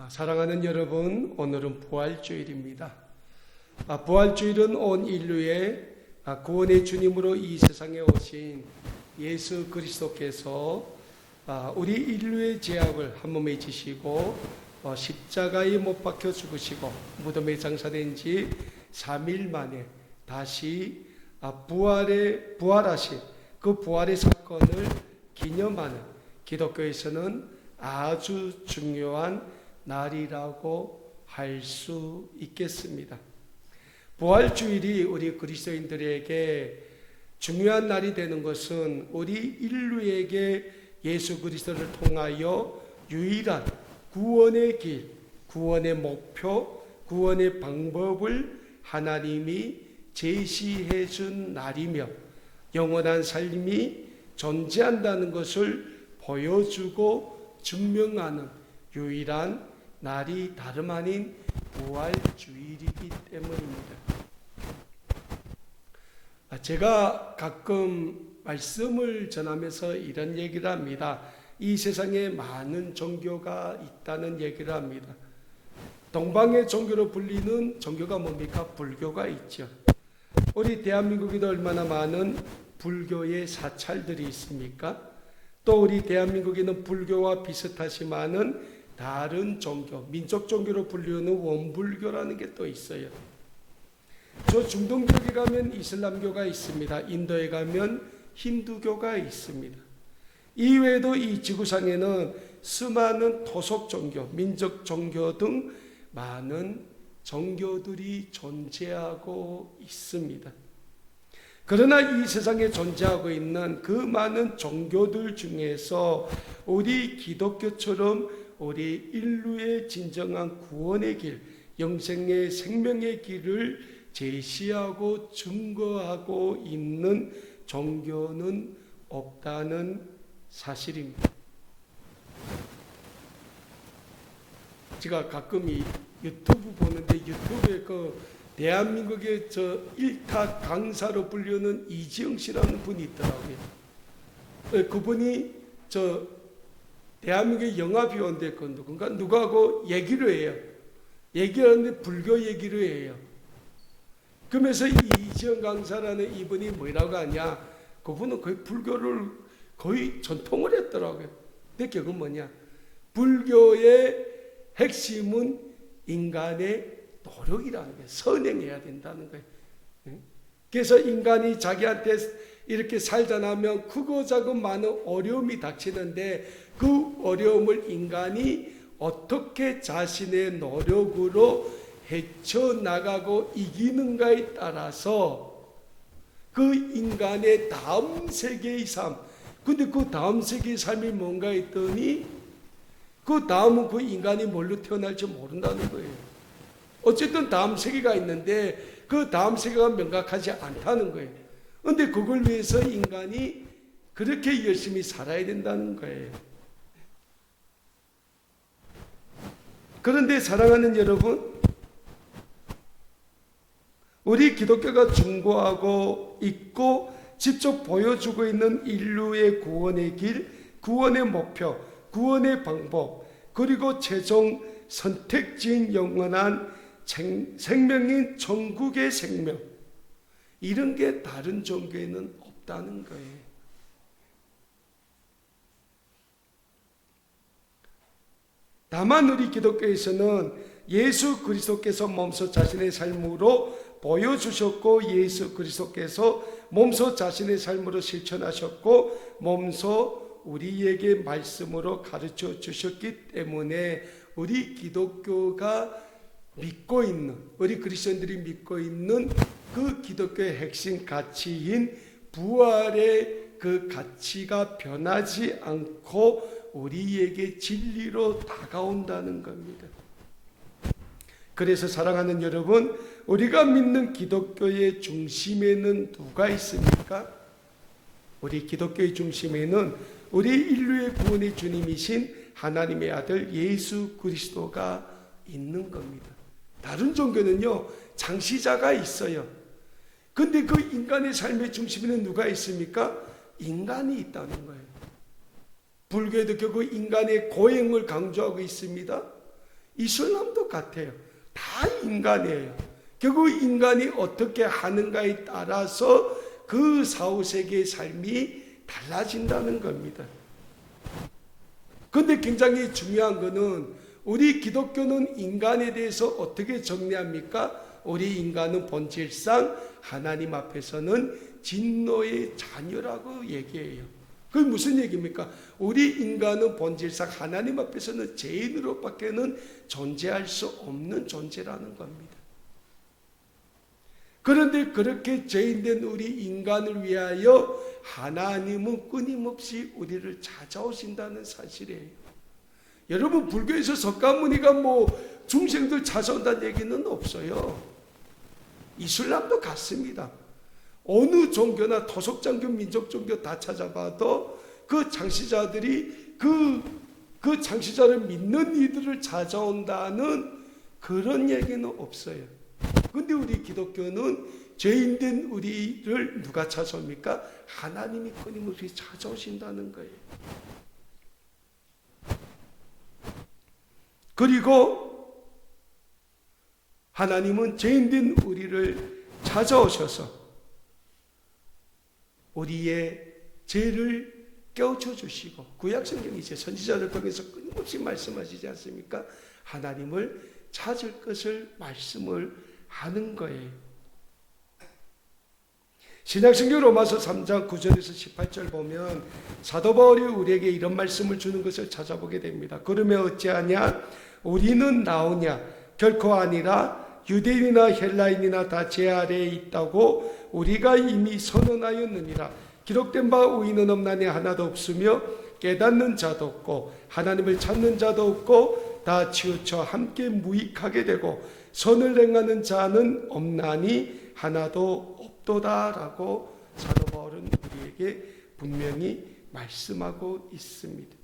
사랑하는 여러분, 오늘은 부활주일입니다. 부활주일은 온 인류의 구원의 주님으로 이 세상에 오신 예수 그리스도께서 우리 인류의 죄악을 한 몸에 지시고 십자가에 못 박혀 죽으시고 무덤에 장사된 지 3일 만에 다시 부활하신 그 부활의 사건을 기념하는 기독교에서는 아주 중요한 날이라고 할 수 있겠습니다. 부활주일이 우리 그리스도인들에게 중요한 날이 되는 것은 우리 인류에게 예수 그리스도를 통하여 유일한 구원의 길, 구원의 목표, 구원의 방법을 하나님이 제시해 준 날이며 영원한 삶이 존재한다는 것을 보여주고 증명하는 유일한 날이 다름 아닌 부활주일이기 때문입니다. 제가 가끔 말씀을 전하면서 이런 얘기를 합니다. 이 세상에 많은 종교가 있다는 얘기를 합니다. 동방의 종교로 불리는 종교가 뭡니까? 불교가 있죠. 우리 대한민국에도 얼마나 많은 불교의 사찰들이 있습니까? 또 우리 대한민국에는 불교와 비슷하지만은 다른 종교, 민족 종교로 불리는 원불교라는 게 또 있어요. 저 중동 쪽에 가면 이슬람교가 있습니다. 인도에 가면 힌두교가 있습니다. 이외에도 이 지구상에는 수많은 토속 종교, 민족 종교 등 많은 종교들이 존재하고 있습니다. 그러나 이 세상에 존재하고 있는 그 많은 종교들 중에서 우리 기독교처럼 우리 인류의 진정한 구원의 길, 영생의 생명의 길을 제시하고 증거하고 있는 종교는 없다는 사실입니다. 제가 가끔 이 유튜브 보는데 유튜브에 대한민국의 저 일타 강사로 불리는 이지영 씨라는 분이 있더라고요. 그분이 대한민국의 영화비원대 누구하고 얘기를 해요. 얘기하는데 불교 얘기를 해요. 그러면서 이지영 강사라는 이분이 뭐라고 하냐? 그분은 거의 불교를 거의 전통을 했더라고요. 근데 그건 뭐냐? 불교의 핵심은 인간의 노력이라는 거예요. 선행해야 된다는 거예요. 그래서 인간이 자기한테 이렇게 살다 나면 크고 작은 많은 어려움이 닥치는데 그 어려움을 인간이 어떻게 자신의 노력으로 헤쳐나가고 이기는가에 따라서 그 인간의 다음 세계의 삶, 근데 그 다음 세계의 삶이 뭔가 했더니 그 다음은 그 인간이 뭘로 태어날지 모른다는 거예요. 어쨌든 다음 세계가 있는데 그 다음 세계가 명확하지 않다는 거예요. 그런데 그걸 위해서 인간이 그렇게 열심히 살아야 된다는 거예요. 그런데 사랑하는 여러분, 우리 기독교가 증거하고 있고 직접 보여주고 있는 인류의 구원의 길, 구원의 목표, 구원의 방법, 그리고 최종 선택지인 영원한 생명인 천국의 생명, 이런 게 다른 종교에는 없다는 거예요. 다만 우리 기독교에서는 예수 그리스도께서 몸소 자신의 삶으로 보여주셨고 예수 그리스도께서 몸소 자신의 삶으로 실천하셨고 몸소 우리에게 말씀으로 가르쳐 주셨기 때문에 우리 기독교가 믿고 있는, 우리 그리스도인들이 믿고 있는 그 기독교의 핵심 가치인 부활의 그 가치가 변하지 않고 우리에게 진리로 다가온다는 겁니다. 그래서 사랑하는 여러분, 우리가 믿는 기독교의 중심에는 누가 있습니까? 우리 기독교의 중심에는 우리 인류의 구원의 주님이신 하나님의 아들 예수 그리스도가 있는 겁니다. 다른 종교는요, 창시자가 있어요. 근데 그 인간의 삶의 중심에는 누가 있습니까? 인간이 있다는 거예요. 불교에도 결국 인간의 고행을 강조하고 있습니다. 이슬람도 같아요. 다 인간이에요. 결국 인간이 어떻게 하는가에 따라서 그 사후세계의 삶이 달라진다는 겁니다. 그런데 굉장히 중요한 것은 우리 기독교는 인간에 대해서 어떻게 정리합니까? 우리 인간은 본질상 하나님 앞에서는 진노의 자녀라고 얘기해요. 그게 무슨 얘기입니까? 우리 인간은 본질상 하나님 앞에서는 죄인으로밖에는 존재할 수 없는 존재라는 겁니다. 그런데 그렇게 죄인된 우리 인간을 위하여 하나님은 끊임없이 우리를 찾아오신다는 사실이에요. 여러분, 불교에서 석가모니가 중생들 찾아온다는 얘기는 없어요. 이슬람도 같습니다. 어느 종교나 토속종교, 민족종교 다 찾아봐도 그 창시자들이 그 창시자를 믿는 이들을 찾아온다는 그런 얘기는 없어요. 그런데 우리 기독교는 죄인된 우리를 누가 찾아옵니까? 하나님이 끊임없이 찾아오신다는 거예요. 그리고 하나님은 죄인된 우리를 찾아오셔서 우리의 죄를 깨우쳐 주시고, 구약성경이 이제 선지자를 통해서 끊임없이 말씀하시지 않습니까? 하나님을 찾을 것을 말씀을 하는 거예요. 신약성경 로마서 3장 9절에서 18절 보면 사도 바울이 우리에게 이런 말씀을 주는 것을 찾아보게 됩니다. 그러면 어찌하냐? 우리는 나오냐? 결코 아니라 유대인이나 헬라인이나 다 제 아래에 있다고 우리가 이미 선언하였느니라. 기록된 바 의인은 없나니 하나도 없으며 깨닫는 자도 없고 하나님을 찾는 자도 없고 다 치우쳐 함께 무익하게 되고 선을 행하는 자는 없나니 하나도 없도다라고 사도 바울은 우리에게 분명히 말씀하고 있습니다.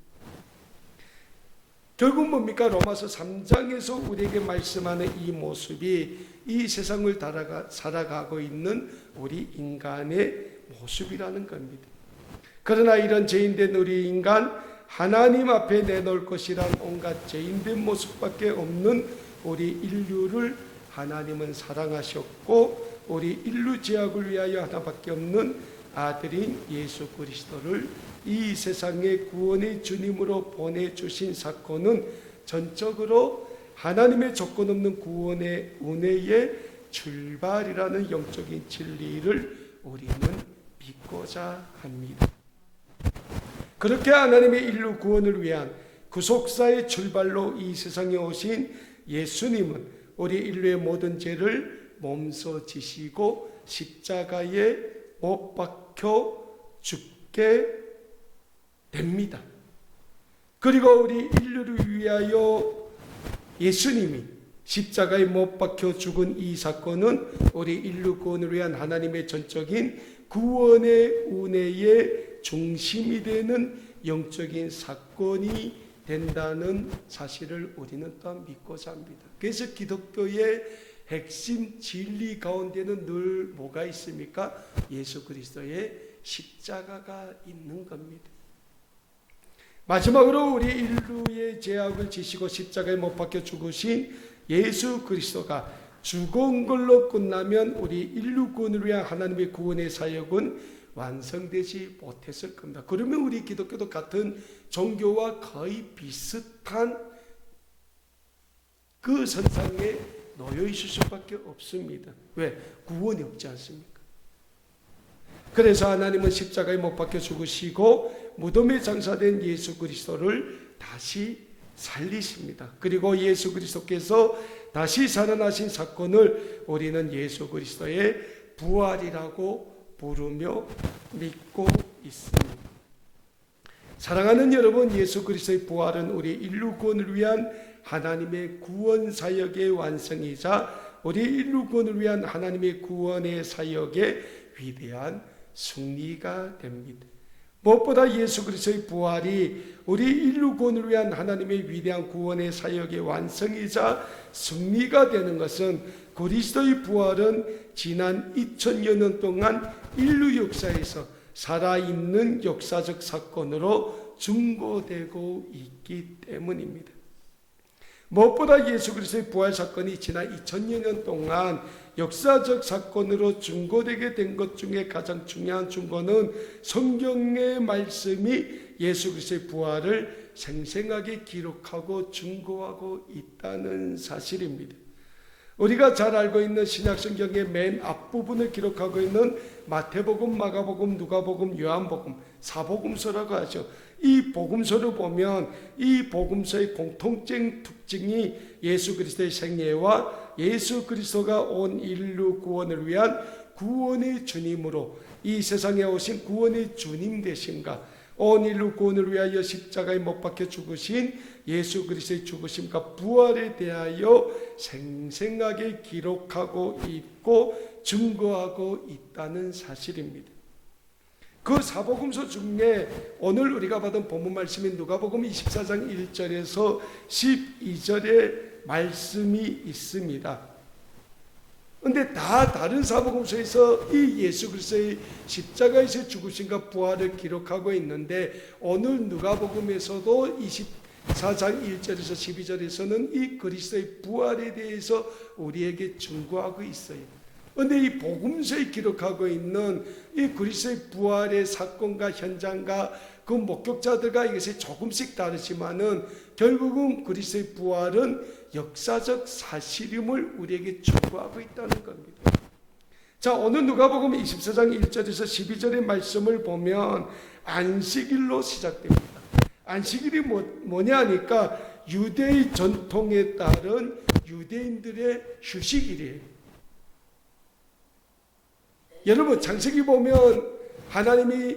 결국 뭡니까? 로마서 3장에서 우리에게 말씀하는 이 모습이 이 세상을 살아가고 있는 우리 인간의 모습이라는 겁니다. 그러나 이런 죄인된 우리 인간, 하나님 앞에 내놓을 것이란 온갖 죄인된 모습밖에 없는 우리 인류를 하나님은 사랑하셨고, 우리 인류 죄악을 위하여 하나밖에 없는 아들인 예수 그리스도를 이 세상의 구원의 주님으로 보내주신 사건은 전적으로 하나님의 조건 없는 구원의 은혜의 출발이라는 영적인 진리를 우리는 믿고자 합니다. 그렇게 하나님의 인류 구원을 위한 구속사의 출발로 이 세상에 오신 예수님은 우리 인류의 모든 죄를 몸소 지시고 십자가에 못 박혀 죽게 됩니다. 그리고 우리 인류를 위하여 예수님이 십자가에 못 박혀 죽은 이 사건은 우리 인류 구원을 위한 하나님의 전적인 구원의 은혜의 중심이 되는 영적인 사건이 된다는 사실을 우리는 또한 믿고자 합니다. 그래서 기독교의 핵심 진리 가운데는 늘 뭐가 있습니까? 예수 그리스도의 십자가가 있는 겁니다. 마지막으로 우리 인류의 죄악을 지시고 십자가에 못 박혀 죽으신 예수 그리스도가 죽은 걸로 끝나면 우리 인류 구원을 위한 하나님의 구원의 사역은 완성되지 못했을 겁니다. 그러면 우리 기독교도 같은 종교와 거의 비슷한 그 선상에 놓여 있을 수밖에 없습니다. 왜? 구원이 없지 않습니까? 그래서 하나님은 십자가에 못 박혀 죽으시고 무덤에 장사된 예수 그리스도를 다시 살리십니다. 그리고 예수 그리스도께서 다시 살아나신 사건을 우리는 예수 그리스도의 부활이라고 부르며 믿고 있습니다. 사랑하는 여러분, 예수 그리스도의 부활은 우리 인류 구원을 위한 하나님의 구원 사역의 완성이자 우리 인류 구원을 위한 하나님의 구원의 사역의 위대한 승리가 됩니다. 무엇보다 예수 그리스도의 부활이 우리 인류 구원을 위한 하나님의 위대한 구원의 사역의 완성이자 승리가 되는 것은 그리스도의 부활은 지난 2000여 동안 인류 역사에서 살아있는 역사적 사건으로 증거되고 있기 때문입니다. 무엇보다 예수 그리스도의 부활 사건이 지난 2000여 년 동안 역사적 사건으로 증거되게 된 것 중에 가장 중요한 증거는 성경의 말씀이 예수 그리스도의 부활을 생생하게 기록하고 증거하고 있다는 사실입니다. 우리가 잘 알고 있는 신약성경의 맨 앞부분을 기록하고 있는 마태복음, 마가복음, 누가복음, 요한복음, 사복음서라고 하죠. 이 복음서를 보면 이 복음서의 공통적 특징이 예수 그리스도의 생애와 예수 그리스도가 온 인류 구원을 위한 구원의 주님으로 이 세상에 오신 구원의 주님 되신가, 온 인류 구원을 위하여 십자가에 못 박혀 죽으신 예수 그리스도의 죽으심과 부활에 대하여 생생하게 기록하고 있고 증거하고 있다는 사실입니다. 그 사복음서 중에 오늘 우리가 받은 본문 말씀인 누가복음 24장 1절에서 12절의 말씀이 있습니다. 근데 다 다른 사복음서에서 이 예수 그리스도의 십자가에서 죽으심과 부활을 기록하고 있는데 오늘 누가복음에서도 24장 1절에서 12절에서는 이 그리스도의 부활에 대해서 우리에게 증거하고 있어요. 그런데 이 복음서에 기록하고 있는 이 그리스도의 부활의 사건과 현장과 그 목격자들과 이것이 조금씩 다르지만은 결국은 그리스도의 부활은 역사적 사실임을 우리에게 증거하고 있다는 겁니다. 자, 오늘 누가복음 24장 1절에서 12절의 말씀을 보면 안식일로 시작됩니다. 안식일이 뭐냐 하니까 유대의 전통에 따른 유대인들의 휴식일이에요. 여러분 창세기 보면 하나님이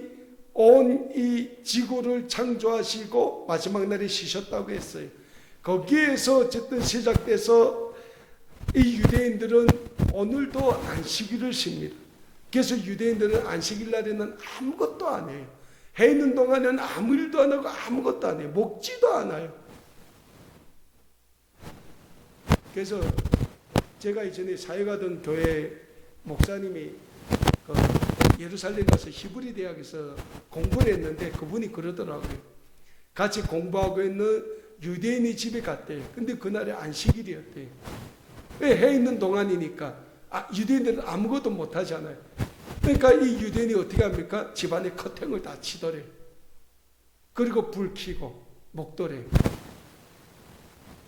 온 이 지구를 창조하시고 마지막 날에 쉬셨다고 했어요. 거기에서 어쨌든 시작돼서 이 유대인들은 오늘도 안식일을 쉽니다. 그래서 유대인들은 안식일 날에는 아무것도 안 해요. 해 있는 동안에는 아무 일도 안 하고 아무것도 안 해요. 먹지도 않아요. 그래서 제가 이전에 사역하던 교회 목사님이 예루살렘 가서 히브리 대학에서 공부를 했는데 그분이 그러더라고요. 같이 공부하고 있는 유대인이 집에 갔대요. 근데 그날이 안식일이었대요. 왜? 해 있는 동안이니까. 유대인들은 아무것도 못하잖아요. 그러니까 이 유대인이 어떻게 합니까? 집안에 커튼을 다 치더래. 그리고 불 켜고 먹더래.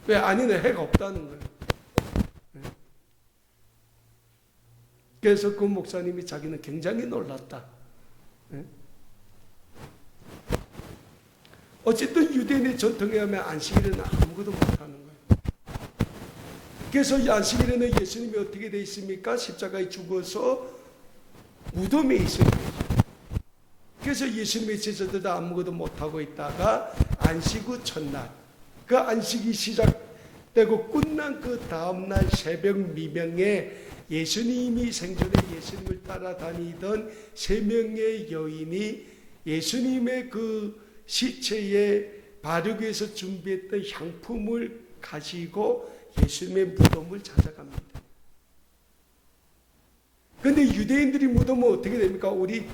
왜? 안에는 해가 없다는 거예요. 그래서 그 목사님이 자기는 굉장히 놀랐다. 어쨌든 유대인의 전통에 하면 안식일에는 아무것도 못하는 거예요. 그래서 이 안식일에는 예수님이 어떻게 되어 있습니까? 십자가에 죽어서 무덤에 있어요. 그래서 예수님의 제자들도 아무것도 못하고 있다가 안식 후 첫날, 그 안식이 시작되고 끝난 그 다음날 새벽 미명에 예수님이 생전에 예수님을 따라다니던 3명의 여인이 예수님의 그 시체에 바르기 위해서 준비했던 향품을 가지고 예수님의 무덤을 찾아갑니다. 그런데 유대인들이 무덤은 어떻게 됩니까? 우리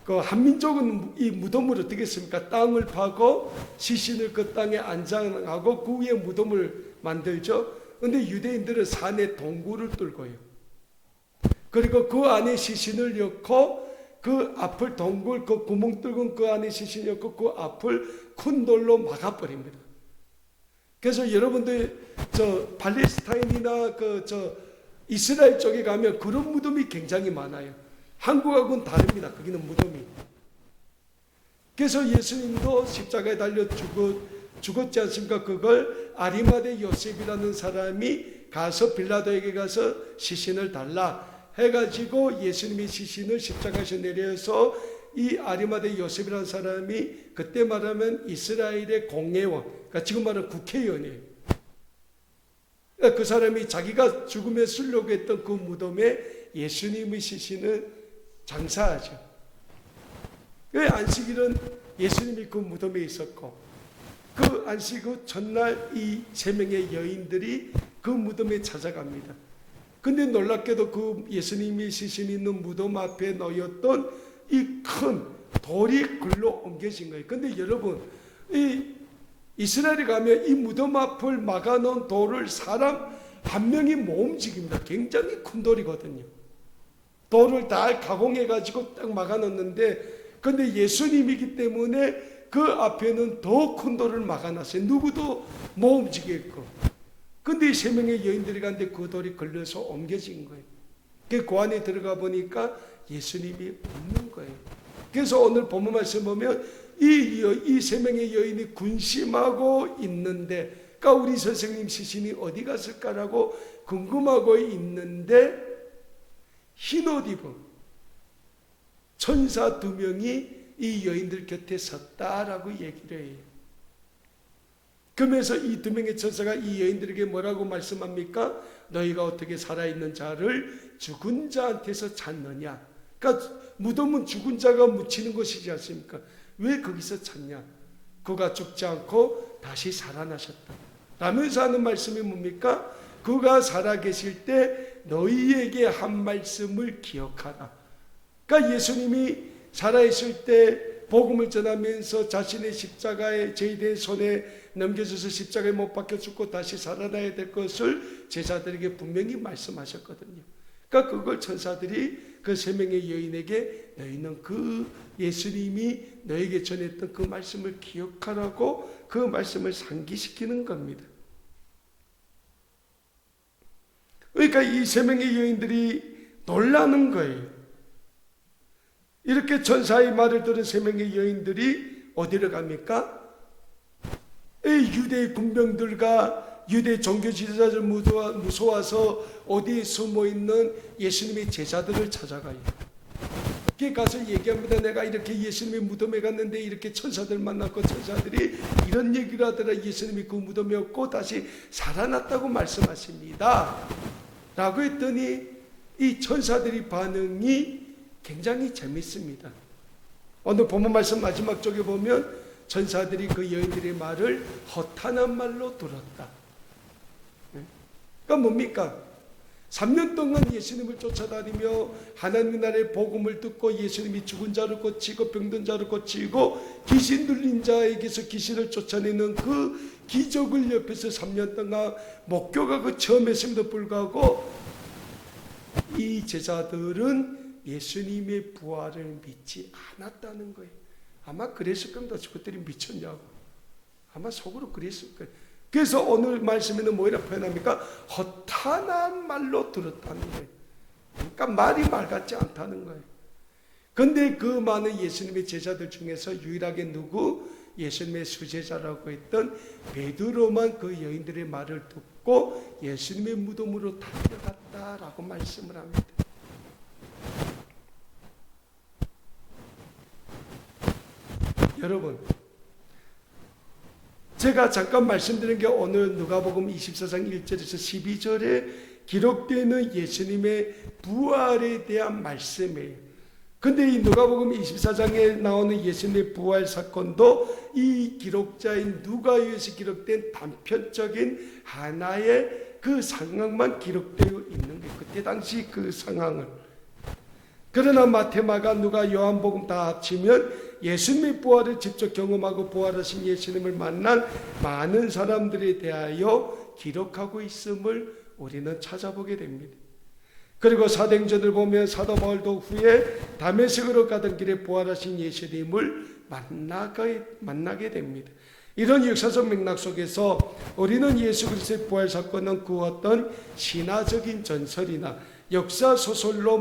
그 한민족은 이 무덤을 어떻게 했습니까? 땅을 파고 시신을 그 땅에 안장하고 그 위에 무덤을 만들죠. 그런데 유대인들은 산에 동굴을 뚫고요. 그리고 그 안에 시신을 넣고 그 앞을 동굴 그 구멍 뚫은 그 안에 시신을 넣고 그 앞을 큰 돌로 막아버립니다. 그래서 여러분들 저 팔레스타인이나 이스라엘 쪽에 가면 그런 무덤이 굉장히 많아요. 한국하고는 다릅니다. 거기는 무덤이. 그래서 예수님도 십자가에 달려 죽었지 않습니까? 그걸 아리마대 요셉이라는 사람이 가서 빌라도에게 가서 시신을 달라 해가지고 예수님의 시신을 십자가에서 내려서 이 아리마대 요셉이라는 사람이 그때 말하면 이스라엘의 공회원, 그러니까 지금 말하는 국회의원이에요. 그 사람이 자기가 죽음에 쓰려고 했던 그 무덤에 예수님의 시신을 장사하죠. 그 안식일은 예수님이 그 무덤에 있었고 그 안식 후 첫날 이 3명의 여인들이 그 무덤에 찾아갑니다. 근데 놀랍게도 그 예수님이 시신이 있는 무덤 앞에 놓였던 이 큰 돌이 글로 옮겨진 거예요. 근데 여러분, 이 이스라엘에 가면 이 무덤 앞을 막아놓은 돌을 사람 한 명이 못 움직입니다. 굉장히 큰 돌이거든요. 돌을 다 가공해가지고 딱 막아놓는데, 근데 예수님이기 때문에 그 앞에는 더 큰 돌을 막아놨어요. 누구도 못 움직이겠고. 근데 이 세 명의 여인들이 갔는데 그 돌이 걸려서 옮겨진 거예요. 그 안에 들어가 보니까 예수님이 없는 거예요. 그래서 오늘 본문 말씀 보면 이 세 명의 여인이 군심하고 있는데, 그러니까 우리 선생님 시신이 어디 갔을까라고 궁금하고 있는데, 흰옷 입은 천사 2명이 이 여인들 곁에 섰다라고 얘기를 해요. 그러면서 이 2명의 천사가 이 여인들에게 뭐라고 말씀합니까? 너희가 어떻게 살아있는 자를 죽은 자한테서 찾느냐? 그러니까 무덤은 죽은 자가 묻히는 것이지 않습니까? 왜 거기서 찾냐? 그가 죽지 않고 다시 살아나셨다 라면서 하는 말씀이 뭡니까? 그가 살아계실 때 너희에게 한 말씀을 기억하라. 그러니까 예수님이 살아있을 때 복음을 전하면서 자신의 십자가에 저희들의 손에 넘겨져서 십자가에 못 박혀 죽고 다시 살아나야 될 것을 제자들에게 분명히 말씀하셨거든요. 그러니까 그걸 천사들이 그 세 명의 여인에게 너희는 그 예수님이 너에게 전했던 그 말씀을 기억하라고 그 말씀을 상기시키는 겁니다. 그러니까 이 세 명의 여인들이 놀라는 거예요. 이렇게 천사의 말을 들은 세 명의 여인들이 어디로 갑니까? 유대의 군병들과 유대 종교 지도자들 무서워서 어디에 숨어있는 예수님의 제자들을 찾아가요. 거기 가서 얘기합니다. 내가 이렇게 예수님의 무덤에 갔는데 이렇게 천사들 만났고 천사들이 이런 얘기를 하더라. 예수님이 그 무덤에 없고 다시 살아났다고 말씀하십니다 라고 했더니 이 천사들의 반응이 굉장히 재밌습니다. 오늘 본문 말씀 마지막 쪽에 보면 천사들이 그 여인들의 말을 허탄한 말로 들었다. 그러니까 뭡니까? 3년 동안 예수님을 쫓아다니며 하나님 나라의 복음을 듣고 예수님이 죽은 자를 고치고 병든 자를 고치고 귀신 들린 자에게서 귀신을 쫓아내는 그 기적을 옆에서 3년 동안 목격하고 처음 했음에도 불구하고 이 제자들은 예수님의 부활을 믿지 않았다는 거예요. 아마 그랬을 겁니다. 그들이 미쳤냐고. 아마 속으로 그랬을 거예요. 그래서 오늘 말씀에는 뭐라 표현합니까? 허탄한 말로 들었다는 거예요. 그러니까 말이 말 같지 않다는 거예요. 그런데 그 많은 예수님의 제자들 중에서 유일하게 누구? 예수님의 수제자라고 했던 베드로만 그 여인들의 말을 듣고 예수님의 무덤으로 달려갔다라고 말씀을 합니다. 여러분, 제가 잠깐 말씀드린 게 오늘 누가복음 24장 1절에서 12절에 기록되는 예수님의 부활에 대한 말씀이에요. 근데 이 누가복음 24장에 나오는 예수님의 부활 사건도 이 기록자인 누가에서 기록된 단편적인 하나의 그 상황만 기록되어 있는 게 그때 당시 그 상황을. 그러나 마태, 마가, 누가, 요한복음 다 합치면 예수님의 부활을 직접 경험하고 부활하신 예수님을 만난 많은 사람들에 대하여 기록하고 있음을 우리는 찾아보게 됩니다. 그리고 사도행전을 보면 사도 바울도 후에 다메섹으로 가던 길에 부활하신 예수님을 만나게 됩니다. 이런 역사적 맥락 속에서 우리는 예수 그리스도의 부활 사건은 그 어떤 신화적인 전설이나 역사 소설로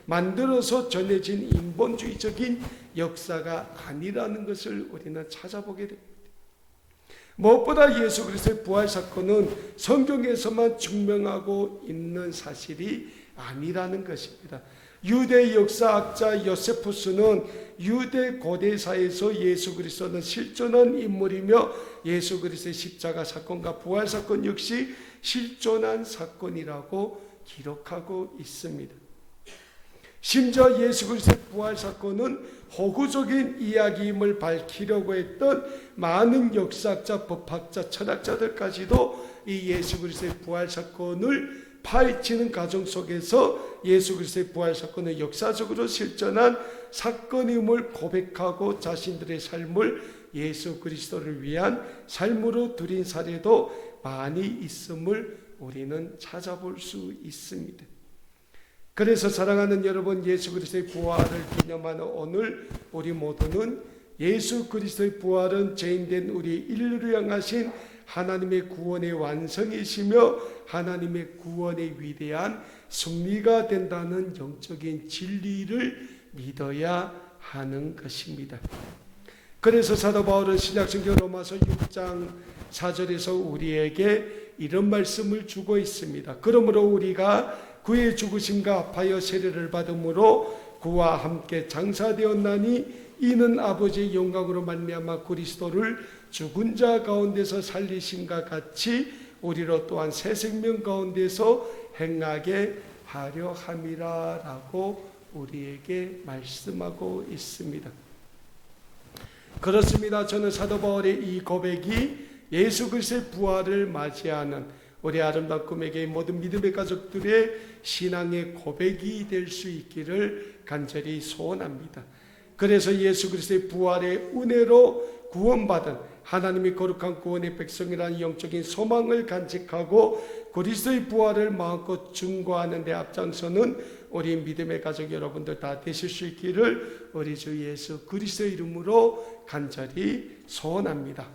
만들어서 전해진 인본주의적인 역사가 아니라는 것을 우리는 찾아보게 됩니다. 무엇보다 예수 그리스도의 부활 사건은 성경에서만 증명하고 있는 사실이 아니라는 것입니다. 유대 역사학자 요세푸스는 유대 고대사에서 예수 그리스도는 실존한 인물이며 예수 그리스도의 십자가 사건과 부활 사건 역시 실존한 사건이라고 기록하고 있습니다. 심지어 예수 그리스도의 부활 사건은 호구적인 이야기임을 밝히려고 했던 많은 역사학자, 법학자, 철학자들까지도 이 예수 그리스도의 부활 사건을 파헤치는 과정 속에서 예수 그리스도의 부활 사건은 역사적으로 실존한 사건임을 고백하고 자신들의 삶을 예수 그리스도를 위한 삶으로 드린 사례도 많이 있음을 우리는 찾아볼 수 있습니다. 그래서 사랑하는 여러분, 예수 그리스도의 부활을 기념하는 오늘 우리 모두는 예수 그리스도의 부활은 죄인된 우리 인류를 향하신 하나님의 구원의 완성이시며 하나님의 구원의 위대한 승리가 된다는 영적인 진리를 믿어야 하는 것입니다. 그래서 사도 바울은 신약성경 로마서 6장 4절에서 우리에게 이런 말씀을 주고 있습니다. 그러므로 우리가 그의 죽으심과 합하여 세례를 받음으로 그와 함께 장사되었나니 이는 아버지의 영광으로 말미암아 그리스도를 죽은 자 가운데서 살리심과 같이 우리로 또한 새 생명 가운데서 행하게 하려 함이라 라고 우리에게 말씀하고 있습니다. 그렇습니다. 저는 사도 바울의 이 고백이 예수 그리스도의 부활을 맞이하는 우리 아름다운 꿈에게 모든 믿음의 가족들의 신앙의 고백이 될 수 있기를 간절히 소원합니다. 그래서 예수 그리스도의 부활의 은혜로 구원받은 하나님의 거룩한 구원의 백성이라는 영적인 소망을 간직하고 그리스도의 부활을 마음껏 증거하는 데 앞장서는 우리 믿음의 가족 여러분들 다 되실 수 있기를 우리 주 예수 그리스도의 이름으로 간절히 소원합니다.